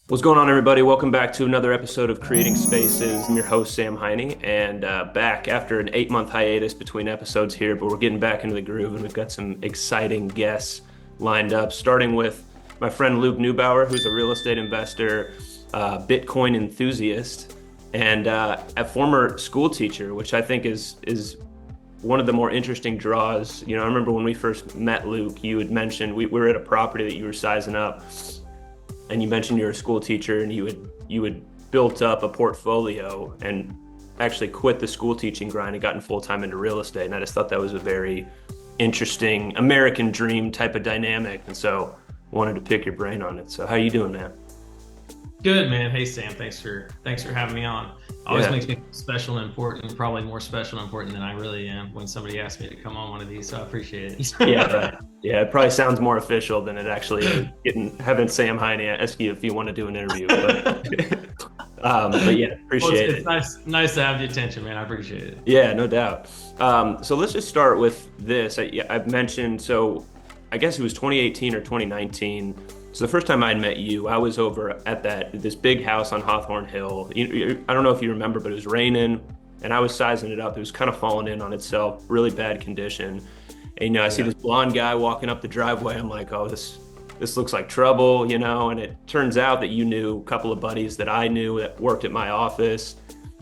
What's going on, everybody? Welcome back to another episode of Creating Spaces. I'm your host, Sam Heine, and back after an 8-month hiatus between episodes here, but we're getting back into the groove, and we've got some exciting guests lined up, starting with my friend Luke Neubauer, who's a real estate investor, Bitcoin enthusiast, and a former school teacher, which I think is one of the more interesting draws. You know, I remember when we first met, Luke, you had mentioned we were at a property that you were sizing up, and you mentioned you're a school teacher and you had built up a portfolio and actually quit the school teaching grind and gotten full-time into real estate. And I just thought that was a very interesting American dream type of dynamic. And so wanted to pick your brain on it. So how you doing, man? Good, man. Hey, Sam. Thanks for having me on. Always Yeah. makes me feel special and important. Probably more special and important than I really am when somebody asks me to come on one of these. So I appreciate it. Yeah, right. Yeah, it probably sounds more official than it actually is. Having Sam Heine ask you if you want to do an interview, but yeah, Well, appreciate it's it. nice to have the attention, man. I appreciate it. Yeah, no doubt. So let's just start with this. I've mentioned, so I guess it was 2018 or 2019. So the first time I'd met you, I was over at this big house on Hawthorne Hill. I don't know if you remember, but it was raining and I was sizing it up. It was kind of falling in on itself, really bad condition. And, I see Yeah. this blonde guy walking up the driveway. I'm like, oh, this looks like trouble, and it turns out that you knew a couple of buddies that I knew that worked at my office.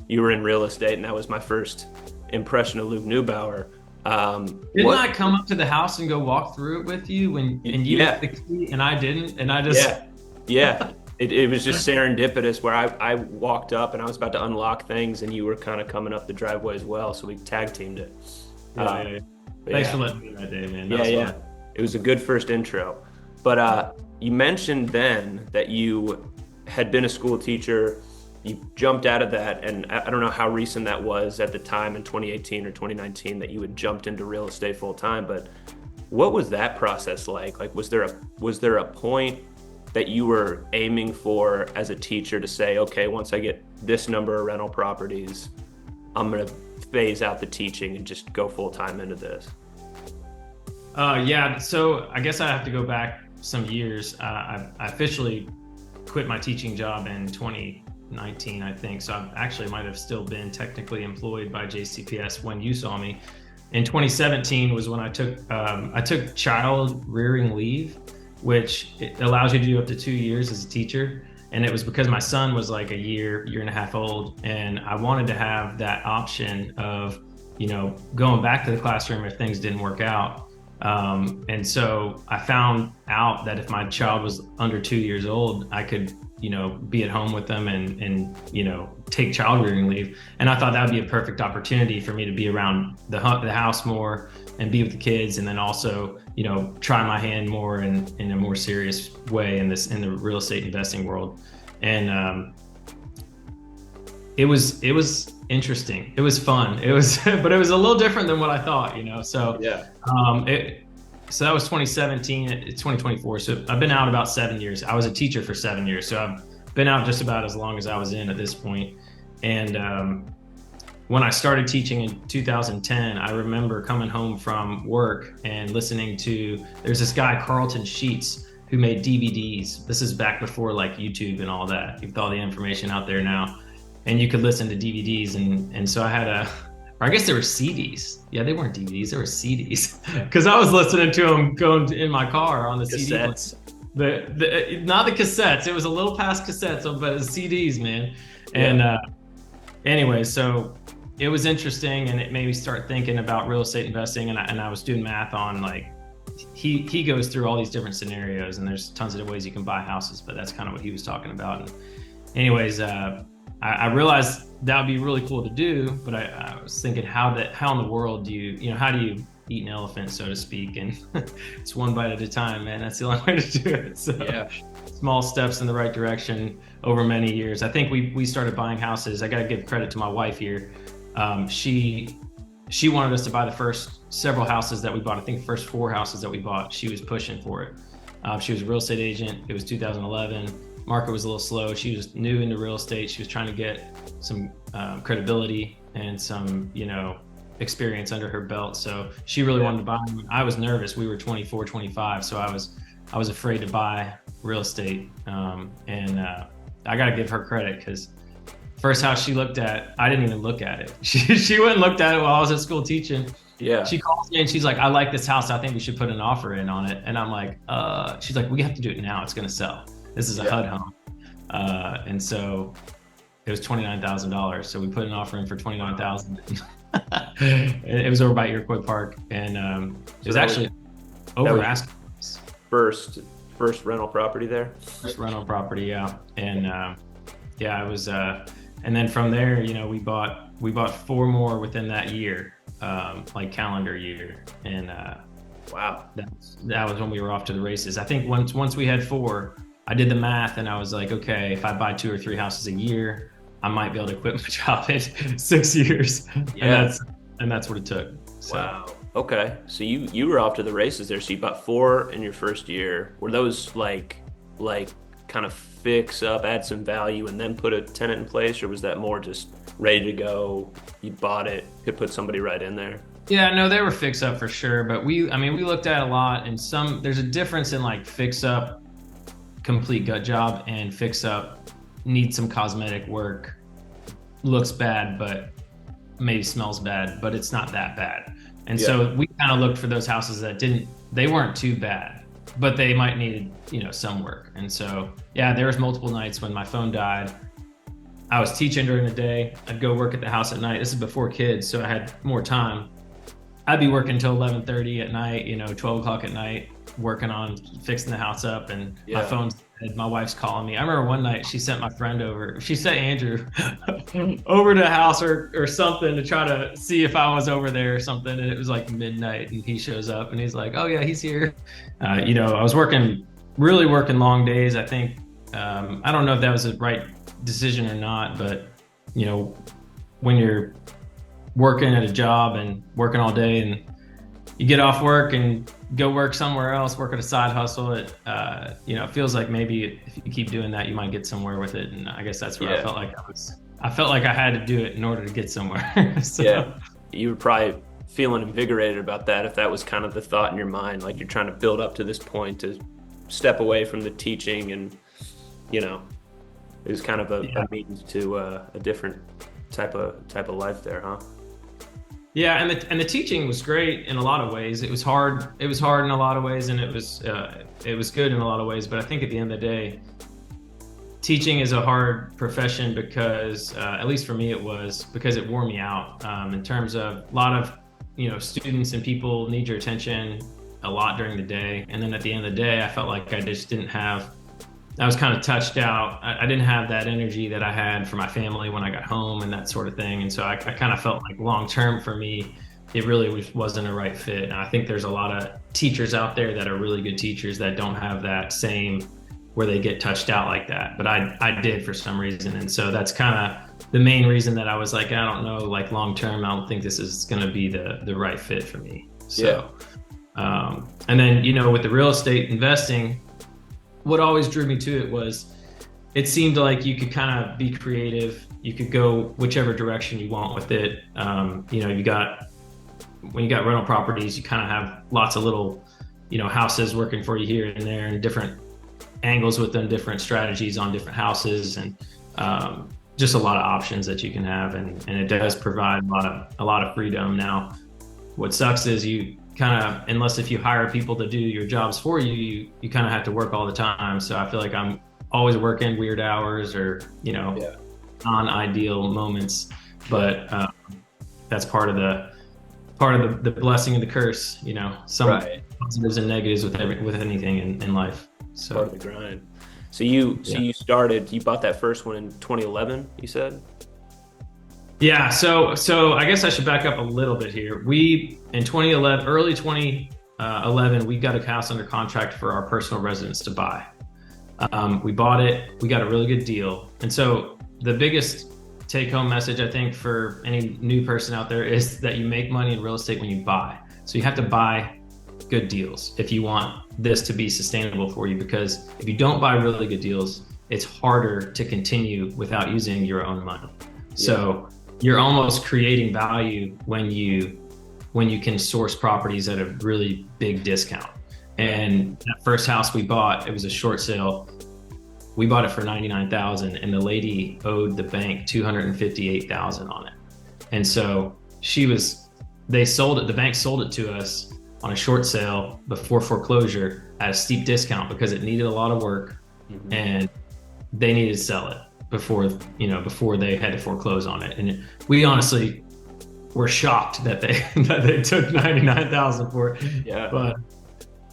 You were in real estate, and that was my first impression of Luke Neubauer. Didn't What? I come up to the house and go walk through it with you and you Yeah, had the key and I didn't? And I just, yeah, yeah. It was just serendipitous where I walked up and I was about to unlock things, and you were kind of coming up the driveway as well. So we tag teamed it. yeah, yeah. But Thanks yeah. for letting me know that day, man. That Yeah, was yeah. fun. It was a good first intro. But you mentioned then that you had been a school teacher. You jumped out of that, and I don't know how recent that was at the time in 2018 or 2019 that you had jumped into real estate full time, but what was that process like? Like, was there a point that you were aiming for as a teacher to say, okay, once I get this number of rental properties, I'm gonna phase out the teaching and just go full time into this? Yeah, so I guess I have to go back some years. I officially quit my teaching job in 2019, I think. So I actually might have still been technically employed by JCPS when you saw me. In 2017 was when I took child rearing leave, which it allows you to do up to 2 years as a teacher. And it was because my son was like a year and a half old, and I wanted to have that option of, going back to the classroom if things didn't work out. And so I found out that if my child was under 2 years old, I could, be at home with them and take child rearing leave. And I thought that would be a perfect opportunity for me to be around the house more and be with the kids. And then also, try my hand more in a more serious way in the real estate investing world. And, it was interesting. It was fun. It was, but it was a little different than what I thought, So, Yeah. um, it, so that was 2017. It's 2024. So I've been out about 7 years. I was a teacher for 7 years, so I've been out just about as long as I was in at this point. And when I started teaching in 2010, I remember coming home from work and listening to. There's this guy Carlton Sheets who made DVDs. This is back before like YouTube and all that. You've got all the information out there now, and you could listen to DVDs. And so I had or I guess they were CDs. Yeah, they weren't DVDs, they were CDs. Because I was listening to them going in my car on the Cassettes. not the cassettes. It was a little past cassettes, but it's CDs, man. And anyway, so it was interesting, and it made me start thinking about real estate investing. And I was doing math on like he goes through all these different scenarios, and there's tons of ways you can buy houses, but that's kind of what he was talking about. And anyways, I realized that would be really cool to do, but I was thinking how in the world do how do you eat an elephant, so to speak? And it's one bite at a time, man. That's the only way to do it. So Yeah. small steps in the right direction over many years. I think we started buying houses. I got to give credit to my wife here. She wanted us to buy the first several houses that we bought. I think the first 4 houses that we bought, she was pushing for it. She was a real estate agent. It was 2011. Market was a little slow. She was new into real estate. She was trying to get some credibility and some, experience under her belt. So she really wanted to buy them. I was nervous. We were 24, 25. So I was afraid to buy real estate. And I got to give her credit because first house she looked at, I didn't even look at it. She went and looked at it while I was at school teaching. Yeah. She calls me and she's like, I like this house. I think we should put an offer in on it. And I'm like, she's like, we have to do it now. It's going to sell. This is a HUD home. And so it was $29,000. So we put an offer in for $29,000. It was over by Iroquois Park. And it was actually over asking. First rental property there? First rental property, yeah. And yeah, it was, and then from there, you know, we bought 4 more within that year, like calendar year. And wow, that was when we were off to the races. I think once we had 4, I did the math and I was like, okay, if I buy 2 or 3 houses a year, I might be able to quit my job in 6 years. Yeah. And that's what it took. So. Wow. Okay. So you were off to the races there. So you bought 4 in your first year. Were those like kind of fix up, add some value, and then put a tenant in place, or was that more just ready to go? You bought it, could put somebody right in there. Yeah, no, they were fix up for sure. But we looked at a lot, and there's a difference in like fix up, complete gut job, and fix up needs some cosmetic work, looks bad, but maybe smells bad, but it's not that bad. And so we kind of looked for those houses that they weren't too bad, but they might need, you know, some work. And so, yeah, there was multiple nights when my phone died. I was teaching during the day. I'd go work at the house at night. This is before kids, so I had more time. I'd be working until 11:30 at night, you know, 12 o'clock at night, working on fixing the house up, and my phone's dead. My wife's calling me. I remember one night she sent my friend over. She sent Andrew over to the house or something to try to see if I was over there or something. And it was like midnight, and he shows up and he's like, "Oh yeah, he's here." You know, I was really working long days. I think I don't know if that was the right decision or not, but you know, when you're working at a job and working all day and you get off work and go work somewhere else, work at a side hustle, it you know, it feels like maybe if you keep doing that, you might get somewhere with it. And I guess that's where I felt like I had to do it in order to get somewhere. So. Yeah, you were probably feeling invigorated about that if that was kind of the thought in your mind, like you're trying to build up to this point to step away from the teaching, and you know, it was kind of a means to a different type of life there, huh? Yeah, and the teaching was great in a lot of ways. It was hard in a lot of ways, and it was good in a lot of ways. But I think at the end of the day, teaching is a hard profession because, at least for me, it was because it wore me out. In terms of a lot of, you know, students and people need your attention a lot during the day, and then at the end of the day, I felt like I just didn't have. I was kind of touched out. I didn't have that energy that I had for my family when I got home and that sort of thing. And so I kind of felt like long term for me, it really wasn't a right fit. And I think there's a lot of teachers out there that are really good teachers that don't have that same, where they get touched out like that. But I did for some reason. And so that's kind of the main reason that I was like, I don't know, like long term, I don't think this is going to be the right fit for me. So, and then, you know, with the real estate investing, what always drew me to it was it seemed like you could kind of be creative. You could go whichever direction you want with it. You know, when you got rental properties, you kind of have lots of little, you know, houses working for you here and there, and different angles with them, different strategies on different houses, and just a lot of options that you can have. And it does provide a lot of freedom. Now, what sucks is you kind of, unless if you hire people to do your jobs for you, you kind of have to work all the time. So I feel like I'm always working weird hours or, you know, non-ideal moments, but that's part of the blessing and the curse, you know, some positives and negatives with anything in life. So part of the grind. So you bought that first one in 2011, you said? Yeah, so I guess I should back up a little bit here. We, in 2011, early 2011, we got a house under contract for our personal residence to buy. We bought it, we got a really good deal. And so the biggest take-home message, I think, for any new person out there is that you make money in real estate when you buy. So you have to buy good deals if you want this to be sustainable for you, because if you don't buy really good deals, it's harder to continue without using your own money. So you're almost creating value when you can source properties at a really big discount. And that first house we bought, it was a short sale. We bought it for 99,000, and the lady owed the bank 258,000 on it. And so they sold it. The bank sold it to us on a short sale before foreclosure at a steep discount because it needed a lot of work, and they needed to sell it before they had to foreclose on it. And we honestly were shocked that they took 99,000 for it. Yeah. But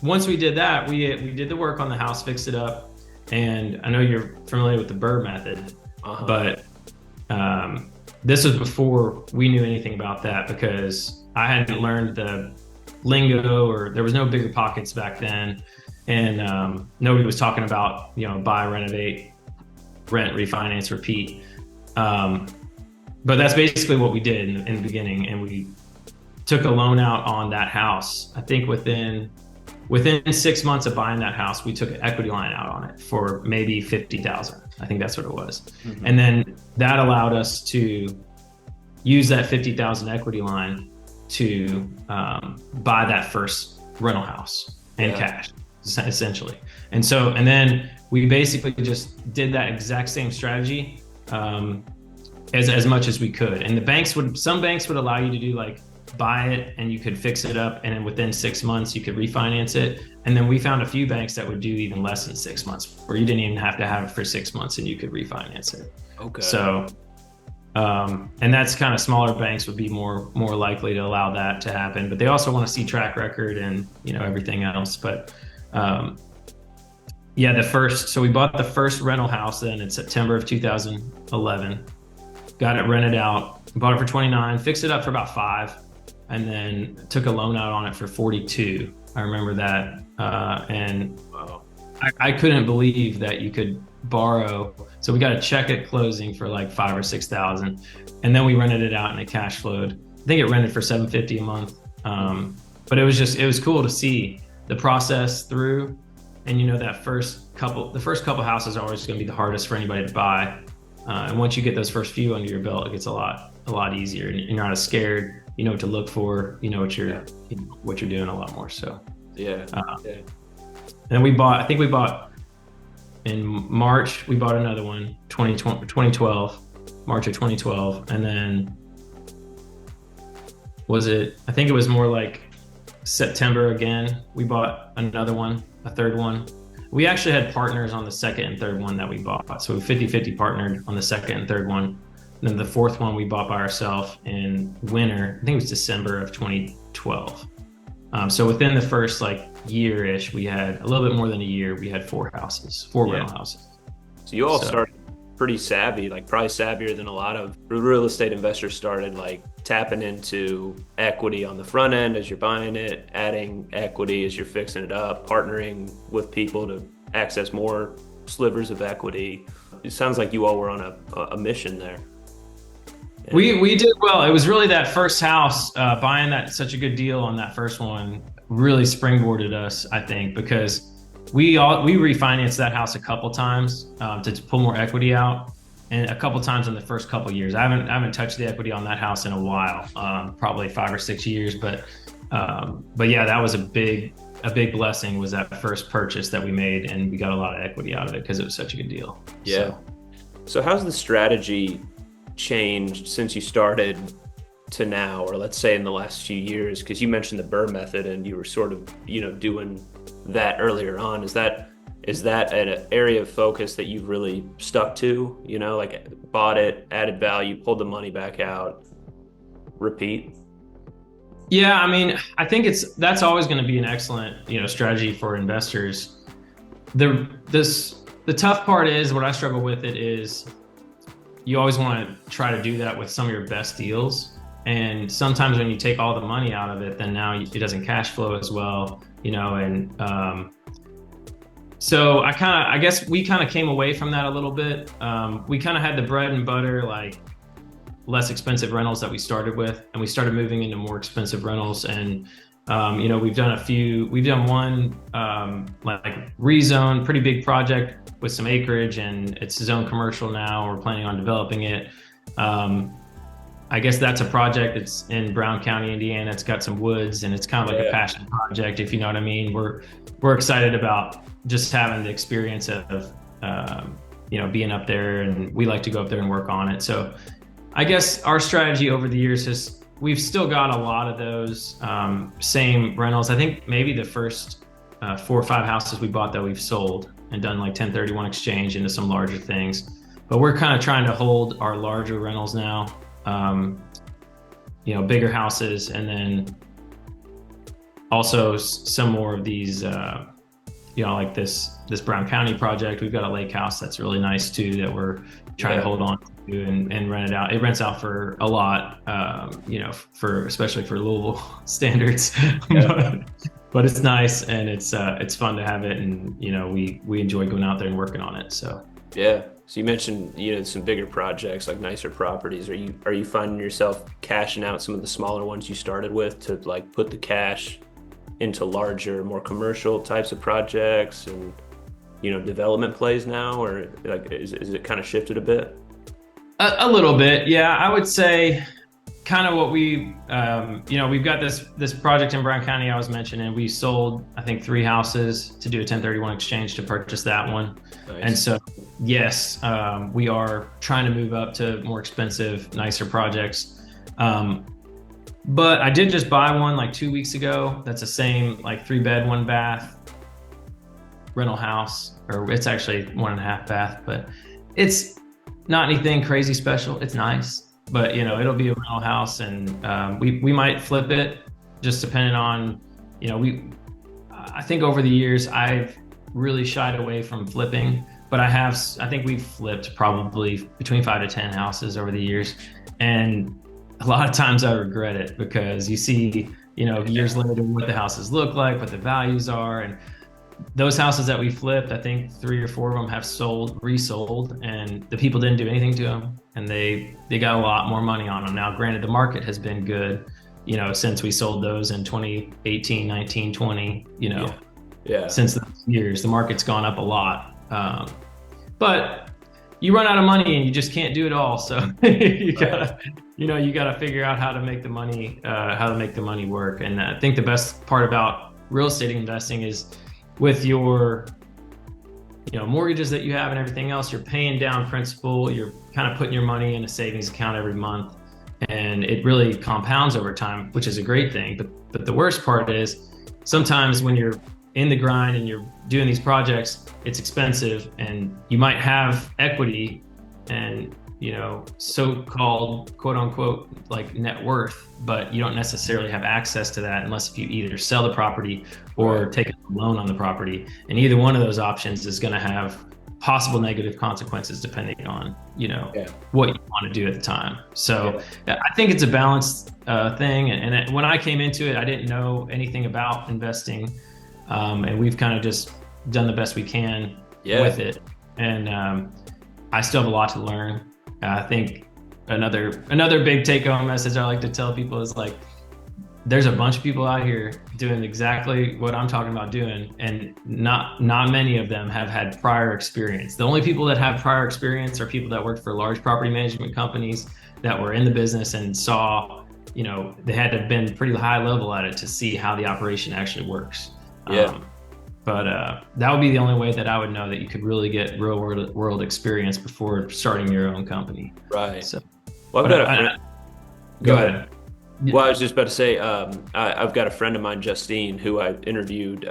once we did that, we did the work on the house, fixed it up. And I know you're familiar with the Burr method, but this was before we knew anything about that because I hadn't learned the lingo, or there was no bigger pockets back then. And nobody was talking about, buy, renovate, rent, refinance, repeat. But that's basically what we did in the beginning. And we took a loan out on that house. I think within 6 months of buying that house, we took an equity line out on it for maybe 50,000. I think that's what it was. And then that allowed us to use that 50,000 equity line to buy that first rental house in cash, essentially. And then we basically just did that exact same strategy as much as we could. And some banks would allow you to do like buy it and you could fix it up, and then within 6 months you could refinance it. And then we found a few banks that would do even less than 6 months, where you didn't even have to have it for 6 months and you could refinance it. Okay. So and that's kind of smaller banks would be more likely to allow that to happen, but they also want to see track record and everything else. But so we bought the first rental house then in September of 2011, got it rented out, bought it for 29, fixed it up for about 5, and then took a loan out on it for 42. I remember that. And I couldn't believe that you could borrow. So we got a check at closing for like 5,000 or 6,000. And then we rented it out and it cash flowed. I think it rented for $750 a month. But it was cool to see the process through. And the first couple houses are always going to be the hardest for anybody to buy. And once you get those first few under your belt, it gets a lot easier, and you're not as scared. You know what to look for. You know what you're doing a lot more. So And I think we bought in March. We bought another one, 2012, March of 2012, and then I think it was more like September again. We bought another one, a third one. We actually had partners on the second and third one that we bought. So we 50-50 partnered on the second and third one. And then the fourth one we bought by ourselves in winter. I think it was December of 2012. So within the first year-ish, we had a little bit more than a year. We had 4 rental houses. So you all started pretty savvy, probably savvier than a lot of real estate investors started, tapping into equity on the front end as you're buying it, adding equity as you're fixing it up, partnering with people to access more slivers of equity. It sounds like you all were on a mission there. And we did well. It was really that first house, buying that such a good deal on that first one really springboarded us, I think, because we refinanced that house a couple times to pull more equity out, and a couple times in the first couple years. I haven't touched the equity on that house in a while, probably 5 or 6 years. But yeah, that was a big blessing, was that first purchase that we made, and we got a lot of equity out of it because it was such a good deal. Yeah. So how's the strategy changed since you started to now, or let's say in the last few years? Because you mentioned the Burr method, and you were sort of doing that earlier on. Is that an area of focus that you've really stuck to? Bought it, added value, pulled the money back out, repeat? Yeah, I mean, I think that's always going to be an excellent strategy for investors. The tough part is, what I struggle with it is, you always want to try to do that with some of your best deals. And sometimes when you take all the money out of it, then now it doesn't cash flow as well, and so I guess we kind of came away from that a little bit. We kind of had the bread and butter, less expensive rentals that we started with, and we started moving into more expensive rentals. And we've done one rezone, pretty big project with some acreage, and it's zone commercial now. We're planning on developing it. I guess that's a project that's in Brown County, Indiana. It's got some woods and it's kind of like a Yeah. passion project, if you know what I mean. We're excited about just having the experience of being up there, and we like to go up there and work on it. So I guess our strategy over the years is we've still got a lot of those same rentals. I think maybe the first 4 or 5 houses we bought that we've sold and done like 1031 exchange into some larger things. But we're kind of trying to hold our larger rentals now, bigger houses, and then also some more of these, like this Brown County project. We've got a lake house that's really nice too that we're trying to hold on to and rent it out. It rents out for a lot, for especially for Louisville standards. Yeah. But it's nice, and it's fun to have it, and we enjoy going out there and working on it. So Yeah. So you mentioned, some bigger projects like nicer properties. Are you finding yourself cashing out some of the smaller ones you started with to like put the cash into larger, more commercial types of projects and, development plays now, or like is it kind of shifted a bit? a little bit, yeah. I would say kind of what we've got this project in Brown County I was mentioning. We sold, I think, 3 houses to do a 1031 exchange to purchase that one. Nice. And so, yes, we are trying to move up to more expensive, nicer projects. But I did just buy one like 2 weeks ago. That's the same like 3-bed, 1-bath rental house, or it's actually 1.5 bath, but it's not anything crazy special. It's nice. But it'll be a rental house, and we might flip it, just depending on, I think over the years I've really shied away from flipping, but I think we've flipped probably between 5 to 10 houses over the years, and a lot of times I regret it because you see, years later what the houses look like, what the values are, and those houses that we flipped, I think 3 or 4 of them have resold, and the people didn't do anything to them, and they got a lot more money on them. Now, granted, the market has been good, since we sold those in 2018, 19, 20, Yeah. since those years, the market's gone up a lot. But you run out of money and you just can't do it all. So you gotta figure out how to make the money work. And I think the best part about real estate investing is with your mortgages that you have and everything else, you're paying down principal, you're kind of putting your money in a savings account every month, and it really compounds over time, which is a great thing. But the worst part is sometimes when you're in the grind and you're doing these projects, it's expensive, and you might have equity and so-called quote unquote like net worth, but you don't necessarily have access to that unless if you either sell the property or take a loan on the property. And either one of those options is going to have possible negative consequences depending on what you want to do at the time. So I think it's a balanced thing. And when I came into it, I didn't know anything about investing, and we've kind of just done the best we can with it. And I still have a lot to learn. I think another big take-home message I like to tell people is like, there's a bunch of people out here doing exactly what I'm talking about doing, and not many of them have had prior experience. The only people that have prior experience are people that worked for large property management companies that were in the business and saw, they had to have been pretty high level at it to see how the operation actually works. But that would be the only way that I would know that you could really get real world experience before starting your own company. Right. So, well, go ahead. Yeah. Well, I was just about to say, I've got a friend of mine, Justine, who I interviewed,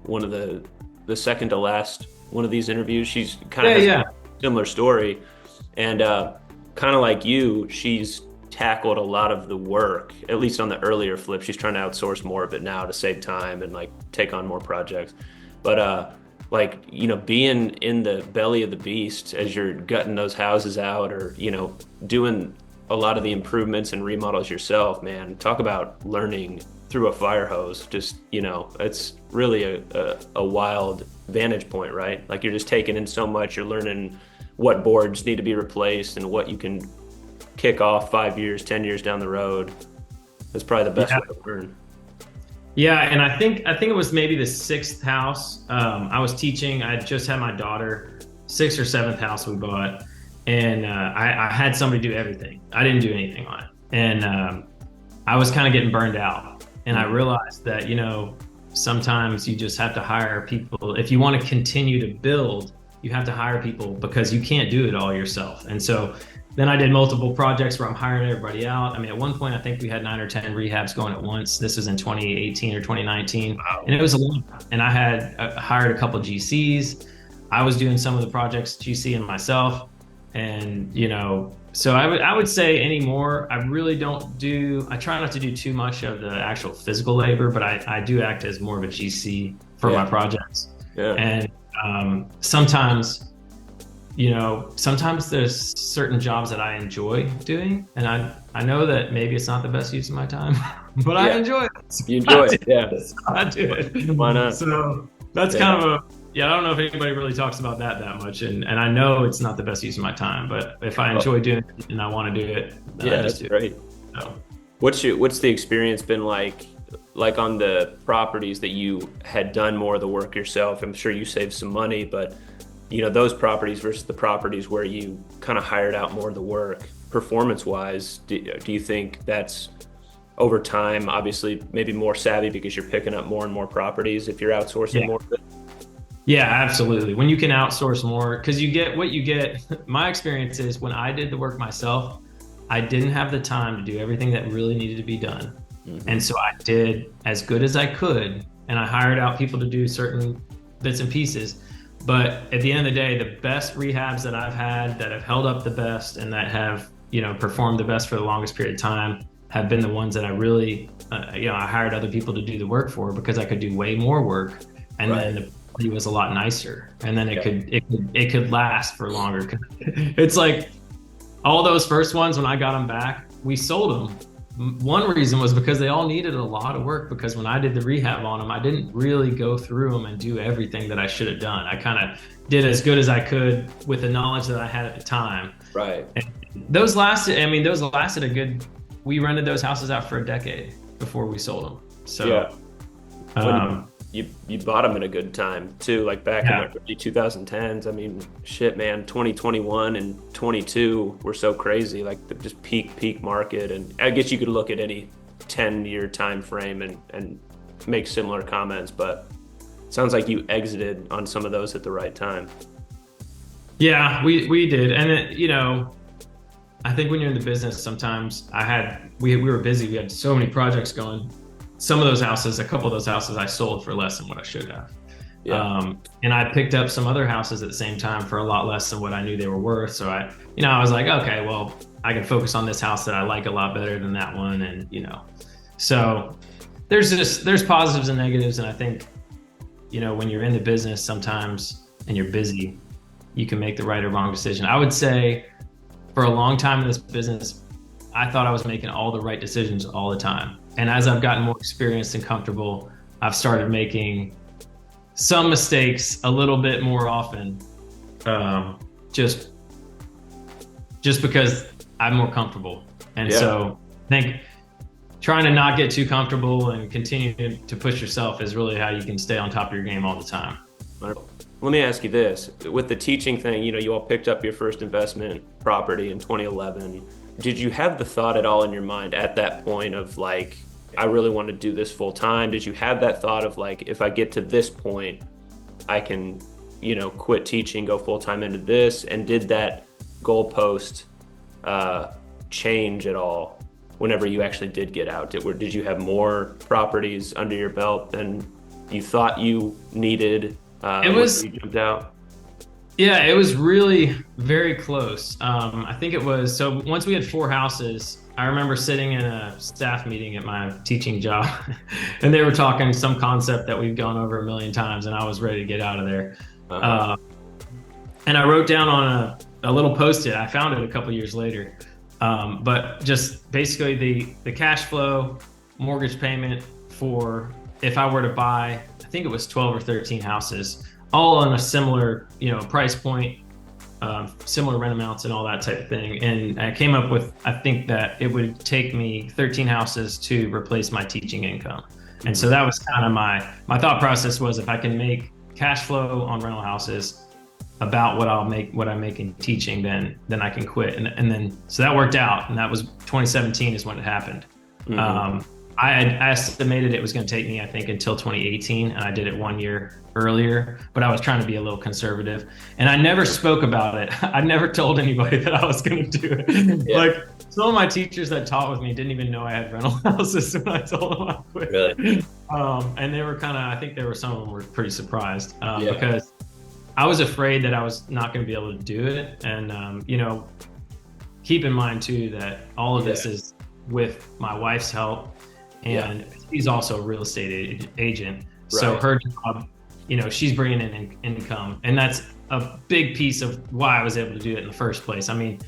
one of the second to last one of these interviews. She's kind of has a similar story, and kind of like you, she's tackled a lot of the work, at least on the earlier flip. She's trying to outsource more of it now to save time and like take on more projects. But being in the belly of the beast as you're gutting those houses out, or doing a lot of the improvements and remodels yourself, man, talk about learning through a fire hose. Just it's really a wild vantage point, right? Like you're just taking in so much. You're learning what boards need to be replaced and what you can kick off 5 years, 10 years down the road. That's probably the best way to learn. Yeah, and I think it was maybe the 6th house. I was teaching. I just had my daughter. 6th or 7th house we bought, and I had somebody do everything. I didn't do anything on it. And I was kind of getting burned out. And I realized that, sometimes you just have to hire people. If you want to continue to build, you have to hire people because you can't do it all yourself. And so then I did multiple projects where I'm hiring everybody out. I mean, at one point, I think we had 9 or 10 rehabs going at once. This was in 2018 or 2019. Wow. And it was a lot. And I had hired a couple of GCs. I was doing some of the projects, GC and myself. And, so I would say anymore, I really I try not to do too much of the actual physical labor, but I do act as more of a GC for my projects. Yeah. And sometimes there's certain jobs that I enjoy doing, and I know that maybe it's not the best use of my time, but I enjoy it. You enjoy it, yeah. I do it. Why not? So that's kind of I don't know if anybody really talks about that much, and I know it's not the best use of my time, but if I enjoy doing it and I want to do it, that's great. So. What's the experience been like on the properties that you had done more of the work yourself? I'm sure you saved some money, but those properties versus the properties where you kind of hired out more of the work, performance-wise, do you think that's over time, obviously maybe more savvy because you're picking up more and more properties if you're outsourcing more of it? Yeah, absolutely. When you can outsource more, because you get what you get. My experience is when I did the work myself, I didn't have the time to do everything that really needed to be done. Mm-hmm. And so I did as good as I could, and I hired out people to do certain bits and pieces. But at the end of the day, the best rehabs that I've had that have held up the best and that have, performed the best for the longest period of time have been the ones that I really, I hired other people to do the work for because I could do way more work. And then the quality was a lot nicer. And then it could last for longer. It's like all those first ones, when I got them back, we sold them. One reason was because they all needed a lot of work, because when I did the rehab on them, I didn't really go through them and do everything that I should have done. I kind of did as good as I could with the knowledge that I had at the time. Right. And those lasted a good, we rented those houses out for a decade before we sold them. So you bought them at a good time too, like back in the early 2010s. I mean, shit, man, 2021 and 22 were so crazy, like the just peak market. And I guess you could look at any 10-year time frame and make similar comments, but it sounds like you exited on some of those at the right time. Yeah, we did. And I think when you're in the business, sometimes we were busy. We had so many projects going. Some of those houses, a couple of those houses I sold for less than what I should have. Yeah. And I picked up some other houses at the same time for a lot less than what I knew they were worth. So I was like, okay, well, I can focus on this house that I like a lot better than that one. And, so there's positives and negatives. And I think, when you're in the business sometimes and you're busy, you can make the right or wrong decision. I would say for a long time in this business, I thought I was making all the right decisions all the time. And as I've gotten more experienced and comfortable, I've started making some mistakes a little bit more often, just because I'm more comfortable. And so I think trying to not get too comfortable and continue to push yourself is really how you can stay on top of your game all the time. Let me ask you this. With the teaching thing, you all picked up your first investment property in 2011. Did you have the thought at all in your mind at that point of like, I really want to do this full time? Did you have that thought of like, if I get to this point, I can, quit teaching, go full time into this? And did that goalpost change at all whenever you actually did get out? Did you have more properties under your belt than you thought you needed? You jumped out? Yeah, it was really very close. I think it was, so once we had 4 houses, I remember sitting in a staff meeting at my teaching job and they were talking some concept that we've gone over a million times, and I was ready to get out of there. And I wrote down on a little Post-it, I found it a couple years later, but just basically the cash flow, mortgage payment for if I were to buy, I think it was 12 or 13 houses, all on a similar, price point, similar rent amounts and all that type of thing. And I came up with, I think that it would take me 13 houses to replace my teaching income. And so that was kind of my thought process was, if I can make cash flow on rental houses about what I make in teaching, then I can quit. And then so that worked out, and that was 2017 is when it happened. I had estimated it was going to take me, I think, until 2018, and I did it 1 year earlier, but I was trying to be a little conservative, and I never spoke about it. I never told anybody that I was going to do it. Yeah. Like some of my teachers that taught with me didn't even know I had rental houses when I told them I quit. Really? And they were I think some of them were pretty surprised Yeah. because I was afraid that I was not going to be able to do it. And, keep in mind too, that all of this is with my wife's help, and she's also a real estate agent. So her job, she's bringing in income, and that's a big piece of why I was able to do it in the first place. I mean,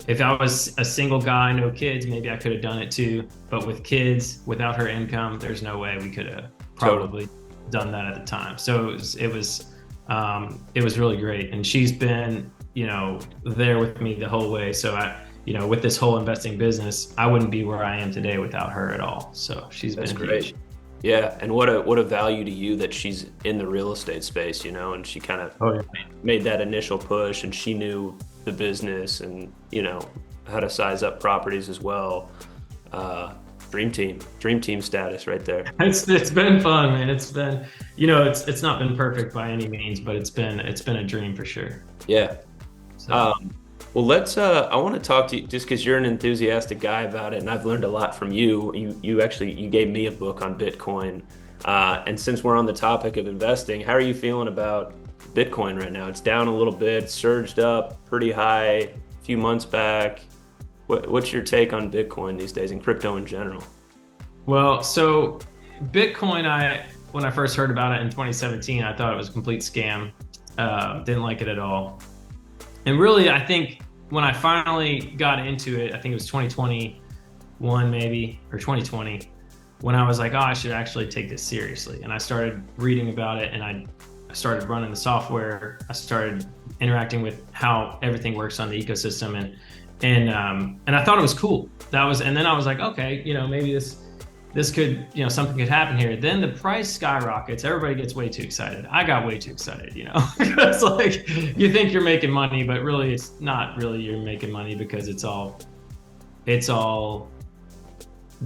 if I was a single guy, no kids, maybe I could have done it too. But with kids, without her income, there's no way we could have probably done that at the time. So it was really great, and she's been, there with me the whole way. So with this whole investing business, I wouldn't be where I am today without her at all. So she's been great. huge. Yeah, and what a value to you that she's in the real estate space, and she kind of made that initial push, and she knew the business and how to size up properties as well. Dream team status right there. It's been fun, man. It's been, it's not been perfect by any means, but it's been a dream for sure. Yeah. So. Well, I want to talk to you just because you're an enthusiastic guy about it, and I've learned a lot from you. You gave me a book on Bitcoin. And since we're on the topic of investing, how are you feeling about Bitcoin right now? It's down a little bit, surged up pretty high a few months back. What's your take on Bitcoin these days and crypto in general? Well, so Bitcoin, when I first heard about it in 2017, I thought it was a complete scam. Didn't like it at all. And really, I think when I finally got into it, I think it was 2021 maybe, or 2020, when I was like, oh, I should actually take this seriously. And I started reading about it, and I started running the software. I started interacting with how everything works on the ecosystem, and I thought it was cool. And then I was like, okay, maybe this could, something could happen here. Then the price skyrockets. Everybody gets way too excited. I got way too excited, It's like you think you're making money, but really it's not really you're making money, because it's all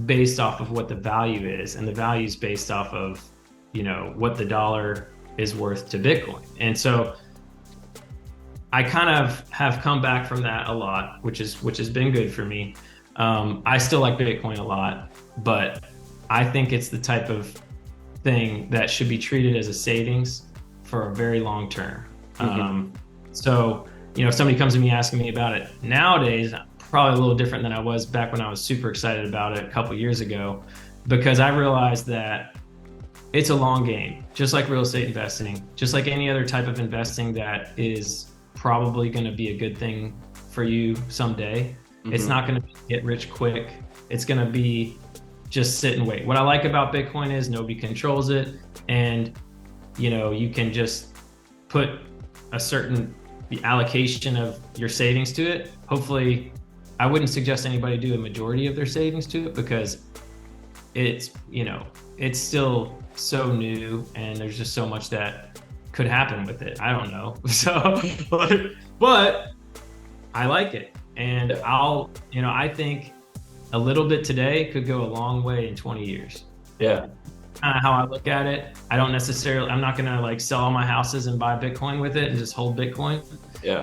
based off of what the value is, and the value is based off of, what the dollar is worth to Bitcoin. And so I kind of have come back from that a lot, which has been good for me. I still like Bitcoin a lot, but I think it's the type of thing that should be treated as a savings for a very long term. So, if somebody comes to me asking me about it nowadays, probably a little different than I was back when I was super excited about it a couple years ago, because I realized that it's a long game, just like real estate investing, just like any other type of investing that is probably going to be a good thing for you someday. It's not going to get rich quick. It's going to be just sit and wait. What I like about Bitcoin is nobody controls it, and you can just put a certain allocation of your savings to it. Hopefully, I wouldn't suggest anybody do a majority of their savings to it, because it's it's still so new, and there's just so much that could happen with it. I don't know. So, but I like it, and I think a little bit today could go a long way in 20 years. Yeah. Kind of how I look at it. I'm not going to like sell all my houses and buy Bitcoin with it and just hold Bitcoin. Yeah.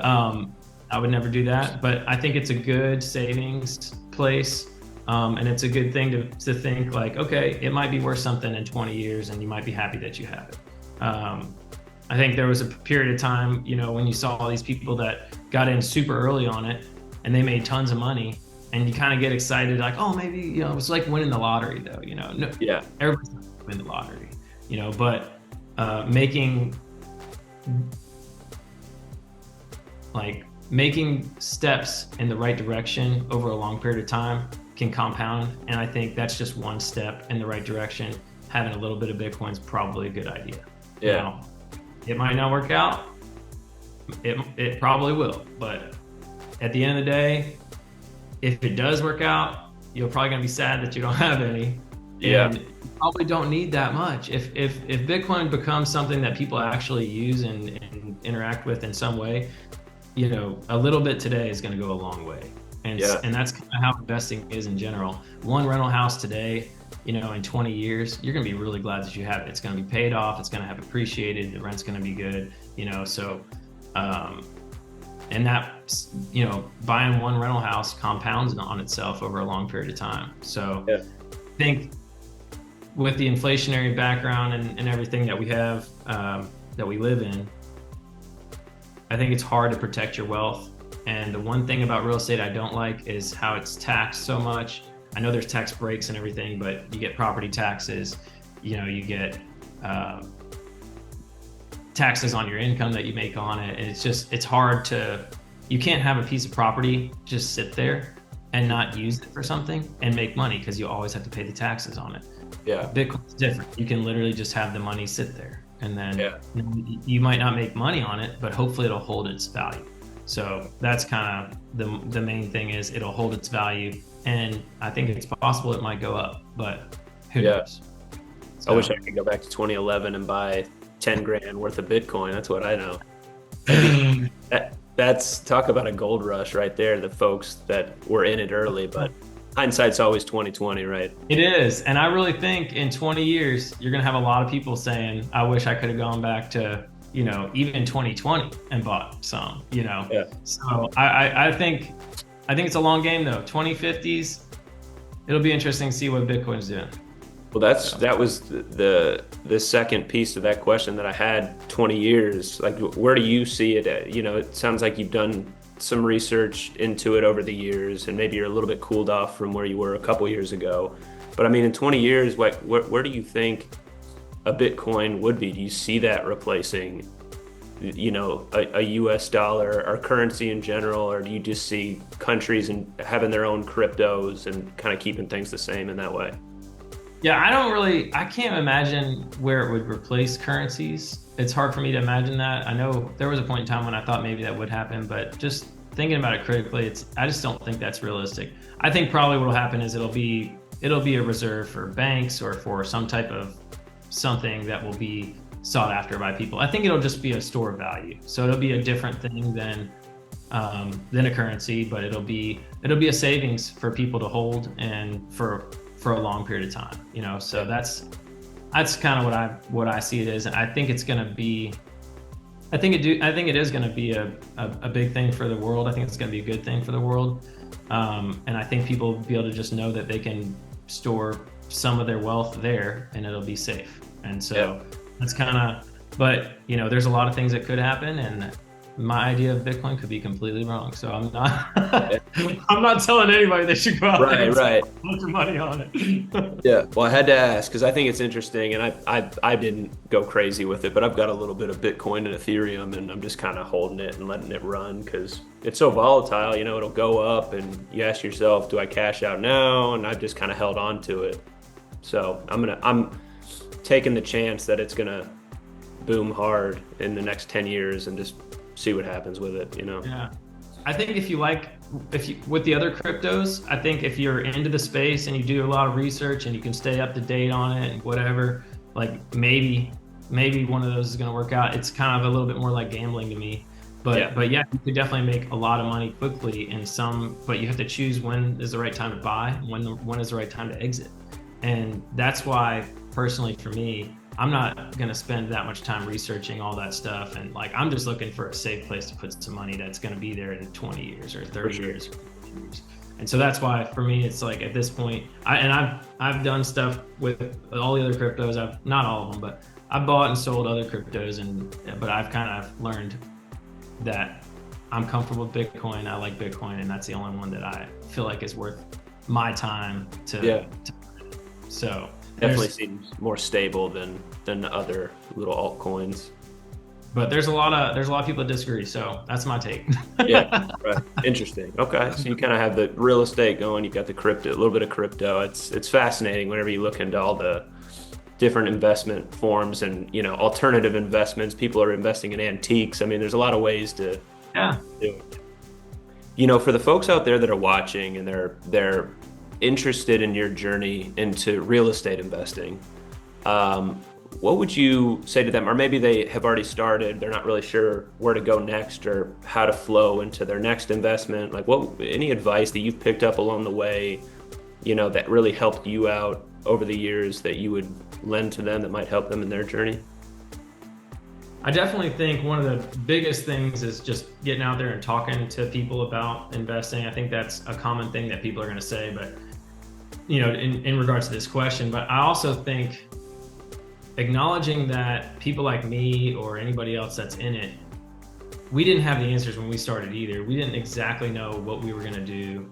I would never do that, but I think it's a good savings place. And it's a good thing to think like, okay, it might be worth something in 20 years, and you might be happy that you have it. I think there was a period of time, when you saw all these people that got in super early on it and they made tons of money, and you kind of get excited, like, oh, maybe, it's like winning the lottery though, No, yeah, everybody's not gonna win the lottery, but making steps in the right direction over a long period of time can compound. And I think that's just one step in the right direction. Having a little bit of Bitcoin is probably a good idea. Yeah. It might not work out. It probably will. But at the end of the day, if it does work out, you're probably going to be sad that you don't have any. Yeah. And you probably don't need that much. If Bitcoin becomes something that people actually use and can interact with in some way, a little bit today is going to go a long way. And Yeah. and that's kind of how investing is in general. One rental house today, in 20 years, you're going to be really glad that you have it. It's going to be paid off. It's going to have appreciated. The rent's going to be good, so, and that, buying one rental house compounds on itself over a long period of time. So Yeah. I think with the inflationary background and everything that we have, that we live in, I think it's hard to protect your wealth. And the one thing about real estate I don't like is how it's taxed so much. I know there's tax breaks and everything, but you get property taxes, you get taxes on your income that you make on it. And it's hard you can't have a piece of property just sit there and not use it for something and make money, because you always have to pay the taxes on it. Yeah. Bitcoin's different. You can literally just have the money sit there, and then you might not make money on it, but hopefully it'll hold its value. So that's kind of the main thing, is it'll hold its value. And I think it's possible it might go up, but who knows? So, I wish I could go back to 2011 and buy 10 grand worth of Bitcoin. That's what I know. That's talk about a gold rush right there. The folks that were in it early, but hindsight's always 2020, right? It is. And I really think in 20 years, you're going to have a lot of people saying, I wish I could have gone back to, even 2020 and bought some, Yeah. So I think it's a long game though. 2050s, it'll be interesting to see what Bitcoin's doing. Well, that was the second piece of that question that I had. 20 years, like, where do you see it at? It sounds like you've done some research into it over the years, and maybe you're a little bit cooled off from where you were a couple years ago. But I mean, in 20 years, where do you think a Bitcoin would be? Do you see that replacing, a US dollar or currency in general, or do you just see countries and having their own cryptos and kind of keeping things the same in that way? Yeah, I can't imagine where it would replace currencies. It's hard for me to imagine that. I know there was a point in time when I thought maybe that would happen, but just thinking about it critically, I just don't think that's realistic. I think probably what will happen is it'll be a reserve for banks or for some type of something that will be sought after by people. I think it'll just be a store of value. So it'll be a different thing than a currency, but it'll be a savings for people to hold and for a long period of time. So that's kind of what I see it as. And I think it's going to be, I think it is going to be a big thing for the world. I think it's going to be a good thing for the world. And I think people will be able to just know that they can store some of their wealth there and it'll be safe. And so that's kind of, but there's a lot of things that could happen, and my idea of Bitcoin could be completely wrong. So I'm not telling anybody they should go out there and spend a bunch of money on it. Yeah. Well, I had to ask because I think it's interesting, and I didn't go crazy with it, but I've got a little bit of Bitcoin and Ethereum, and I'm just kind of holding it and letting it run because it's so volatile. It'll go up, and you ask yourself, do I cash out now? And I've just kind of held on to it. So I'm taking the chance that it's gonna boom hard in the next 10 years and just see what happens with it. Yeah. I think if you with the other cryptos, I think if you're into the space and you do a lot of research and you can stay up to date on it and whatever, like maybe one of those is going to work out. It's kind of a little bit more like gambling to me, but yeah, you could definitely make a lot of money quickly in some, but you have to choose when is the right time to buy, when is the right time to exit. And that's why personally for me, I'm not going to spend that much time researching all that stuff. And I'm just looking for a safe place to put some money that's going to be there in 20 years or 30 years. And so that's why for me, it's like at this point, I've done stuff with all the other cryptos. Not all of them, but I bought and sold other cryptos, but I've kind of learned that I'm comfortable with Bitcoin. I like Bitcoin, and that's the only one that I feel like is worth my time to so definitely seems more stable than the other little altcoins. But there's a lot of people that disagree, so that's my take. Yeah, right. Interesting. Okay, so you kind of have the real estate going. You've got the crypto, a little bit of crypto. It's fascinating whenever you look into all the different investment forms and alternative investments. People are investing in antiques. I mean, there's a lot of ways to do it. For the folks out there that are watching and they're interested in your journey into real estate investing, what would you say to them? Or maybe they have already started, they're not really sure where to go next or how to flow into their next investment. Like any advice that you've picked up along the way, that really helped you out over the years that you would lend to them that might help them in their journey? I definitely think one of the biggest things is just getting out there and talking to people about investing. I think that's a common thing that people are going to say, but in regards to this question. But I also think acknowledging that people like me or anybody else that's in it, we didn't have the answers when we started either. We didn't exactly know what we were going to do.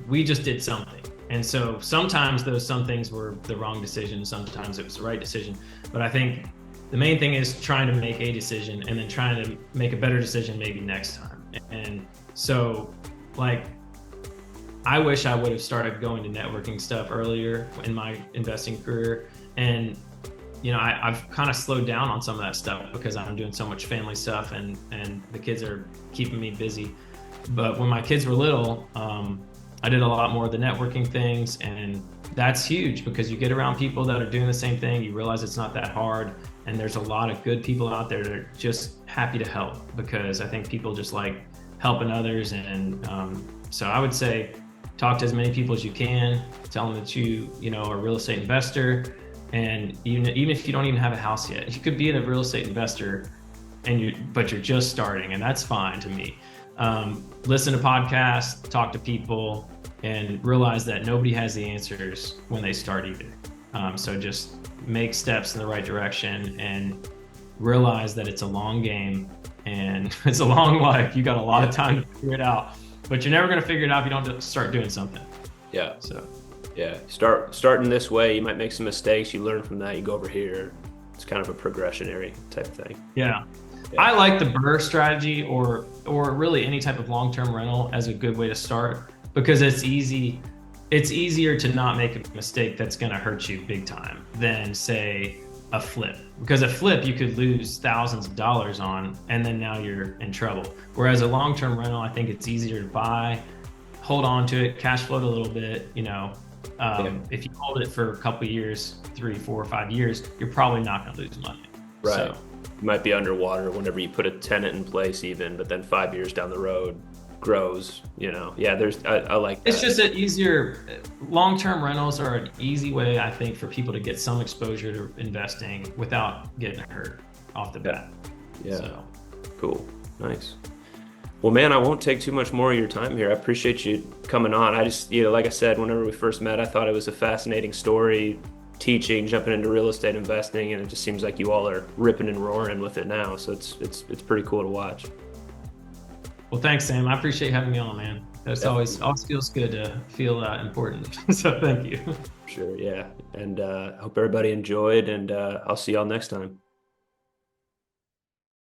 We just did something. And so sometimes some things were the wrong decision, sometimes it was the right decision. But I think the main thing is trying to make a decision and then trying to make a better decision maybe next time. And so, like, I wish I would have started going to networking stuff earlier in my investing career. And I've kind of slowed down on some of that stuff because I'm doing so much family stuff and the kids are keeping me busy. But when my kids were little, I did a lot more of the networking things, and that's huge because you get around people that are doing the same thing. You realize it's not that hard, and there's a lot of good people out there that are just happy to help, because I think people just like helping others. And so I would say talk to as many people as you can, tell them that you are a real estate investor. And even if you don't even have a house yet, you could be a real estate investor but you're just starting, and that's fine to me. Listen to podcasts, talk to people, and realize that nobody has the answers when they start either. So just make steps in the right direction and realize that it's a long game and it's a long life. You got a lot of time to figure it out, but you're never going to figure it out if you don't start doing something. Yeah. So yeah, starting this way, you might make some mistakes. You learn from that. You go over here. It's kind of a progressionary type thing. Yeah. I like the BRRRR strategy or really any type of long-term rental as a good way to start, because it's easy. It's easier to not make a mistake that's going to hurt you big time than, say, a flip. Because a flip you could lose thousands of dollars on, and then now you're in trouble. Whereas a long-term rental, I think it's easier to buy, hold on to it, cash float a little bit. If you hold it for a couple of years, 3, 4, 5 years, you're probably not going to lose money. Right. So, you might be underwater whenever you put a tenant in place even, but then 5 years down the road grows, Yeah, I like that. It's just an easier, long-term rentals are an easy way, I think, for people to get some exposure to investing without getting hurt off the bat. Yeah. So. Cool. Nice. Well, man, I won't take too much more of your time here. I appreciate you coming on. I just, like I said, whenever we first met, I thought it was a fascinating story, teaching, jumping into real estate investing, and it just seems like you all are ripping and roaring with it now. So it's pretty cool to watch. Well, thanks, Sam. I appreciate having me on, man. It's always feels good to feel important. So thank you. Sure. Yeah. And I hope everybody enjoyed, and I'll see y'all next time.